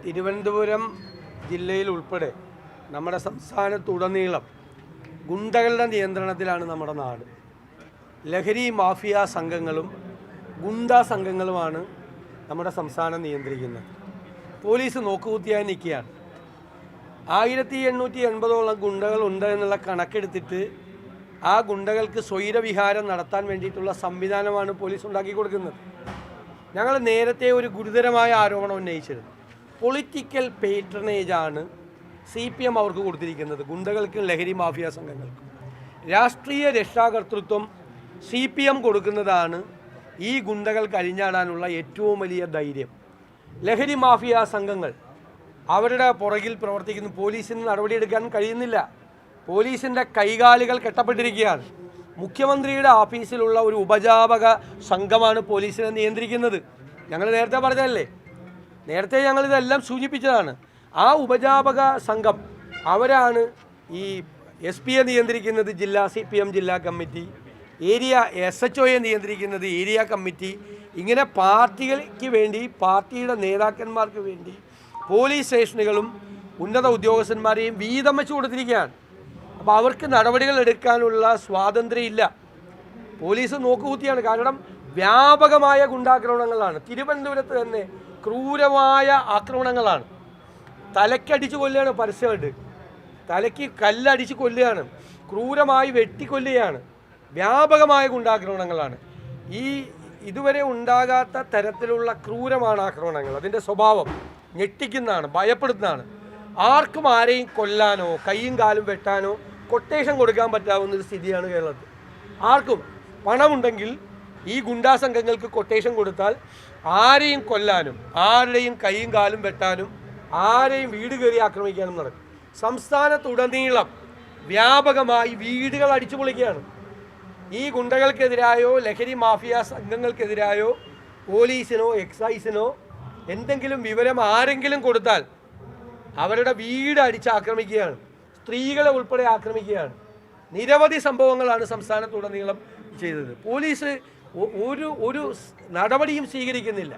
തിരുവനന്തപുരം ജില്ലയിൽ ഉൾപ്പെടെ നമ്മുടെ സംസ്ഥാനത്തുടനീളം ഗുണ്ടകളുടെ നിയന്ത്രണത്തിലാണ് നമ്മുടെ നാട്. ലഹരി മാഫിയ സംഘങ്ങളും ഗുണ്ടാ സംഘങ്ങളുമാണ് നമ്മുടെ സംസ്ഥാനം നിയന്ത്രിക്കുന്നത്. പോലീസ് നോക്കുകുത്തിയായി നിൽക്കുകയാണ്. 1880ഓളം ഗുണ്ടകളുണ്ട് എന്നുള്ള കണക്കെടുത്തിട്ട് ആ ഗുണ്ടകൾക്ക് സ്വൈരവിഹാരം നടത്താൻ വേണ്ടിയിട്ടുള്ള സംവിധാനമാണ് പോലീസ് ഉണ്ടാക്കി കൊടുക്കുന്നത്. ഞങ്ങൾ നേരത്തെ ഒരു ഗുരുതരമായ ആരോപണം ഉന്നയിച്ചിരുന്നു. പൊളിറ്റിക്കൽ പേട്രണേജാണ് CPM അവർക്ക് കൊടുത്തിരിക്കുന്നത്, ഗുണ്ടകൾക്കും ലഹരി മാഫിയ സംഘങ്ങൾക്കും. രാഷ്ട്രീയ രക്ഷാകർതൃത്വം CPM കൊടുക്കുന്നതാണ് ഈ ഗുണ്ടകൾ കഴിഞ്ഞാടാനുള്ള ഏറ്റവും വലിയ ധൈര്യം. ലഹരി മാഫിയ സംഘങ്ങൾ അവരുടെ പുറകിൽ പ്രവർത്തിക്കുന്ന പോലീസിന് നടപടിയെടുക്കാൻ കഴിയുന്നില്ല. പോലീസിൻ്റെ കൈകാലുകൾ കെട്ടപ്പെട്ടിരിക്കുകയാണ്. മുഖ്യമന്ത്രിയുടെ ഓഫീസിലുള്ള ഒരു ഉപജാപക സംഘമാണ് പോലീസിനെ നിയന്ത്രിക്കുന്നത്. ഞങ്ങൾ നേരത്തെ പറഞ്ഞതല്ലേ, നേരത്തെ ഞങ്ങളിതെല്ലാം സൂചിപ്പിച്ചതാണ്. ആ ഉപജാപക സംഘം അവരാണ് ഈ SP നിയന്ത്രിക്കുന്നത് ജില്ലാ CPM ജില്ലാ കമ്മിറ്റി, ഏരിയ SHOയെ നിയന്ത്രിക്കുന്നത് ഏരിയ കമ്മിറ്റി. ഇങ്ങനെ പാർട്ടികൾക്ക് വേണ്ടി, പാർട്ടിയുടെ നേതാക്കന്മാർക്ക് വേണ്ടി പോലീസ് സ്റ്റേഷനുകളും ഉന്നത ഉദ്യോഗസ്ഥന്മാരെയും വീതം വെച്ച് കൊടുത്തിരിക്കുകയാണ്. അപ്പോൾ അവർക്ക് നടപടികൾ എടുക്കാനുള്ള സ്വാതന്ത്ര്യമില്ല. പോലീസ് നോക്കുകുത്തിയാണ്. കാരണം വ്യാപകമായ ഗുണ്ടാക്രമണങ്ങളാണ്. തിരുവനന്തപുരത്ത് തന്നെ ക്രൂരമായ ആക്രമണങ്ങളാണ്. തലയ്ക്കടിച്ച് കൊല്ലുകയാണ്, പരസ്യമായിട്ട് തലയ്ക്ക് കല്ലടിച്ച് കൊല്ലുകയാണ്, ക്രൂരമായി വെട്ടിക്കൊല്ലുകയാണ്. വ്യാപകമായ ഗുണ്ടാക്രമണങ്ങളാണ്. ഇതുവരെ ഉണ്ടാകാത്ത തരത്തിലുള്ള ക്രൂരമാണ് ആക്രമണങ്ങൾ. അതിൻ്റെ സ്വഭാവം ഞെട്ടിക്കുന്നതാണ്, ഭയപ്പെടുത്തുന്നതാണ്. ആർക്കും ആരെയും കൊല്ലാനോ കൈയും കാലും വെട്ടാനോ കൊട്ടേഷൻ കൊടുക്കാൻ പറ്റാവുന്നൊരു സ്ഥിതിയാണ് കേരളത്തിൽ. ആർക്കും പണമുണ്ടെങ്കിൽ ഈ ഗുണ്ടാ സംഘങ്ങൾക്ക് കൊട്ടേഷൻ കൊടുത്താൽ ആരെയും കൊല്ലാനും ആരുടെയും കൈയും കാലും വെട്ടാനും ആരെയും വീട് കയറി ആക്രമിക്കാനും നടക്കും. സംസ്ഥാനത്തുടനീളം വ്യാപകമായി വീടുകൾ അടിച്ചു പൊളിക്കുകയാണ്. ഈ ഗുണ്ടകൾക്കെതിരായോ ലഹരി മാഫിയ സംഘങ്ങൾക്കെതിരായോ പോലീസിനോ എക്സൈസിനോ എന്തെങ്കിലും വിവരം ആരെങ്കിലും കൊടുത്താൽ അവരുടെ വീട് അടിച്ച് ആക്രമിക്കുകയാണ്, സ്ത്രീകളെ ഉൾപ്പെടെ ആക്രമിക്കുകയാണ്. നിരവധി സംഭവങ്ങളാണ് സംസ്ഥാനത്തുടനീളം ചെയ്തത്. പോലീസ് ഒരു നടപടിയും സ്വീകരിക്കുന്നില്ല.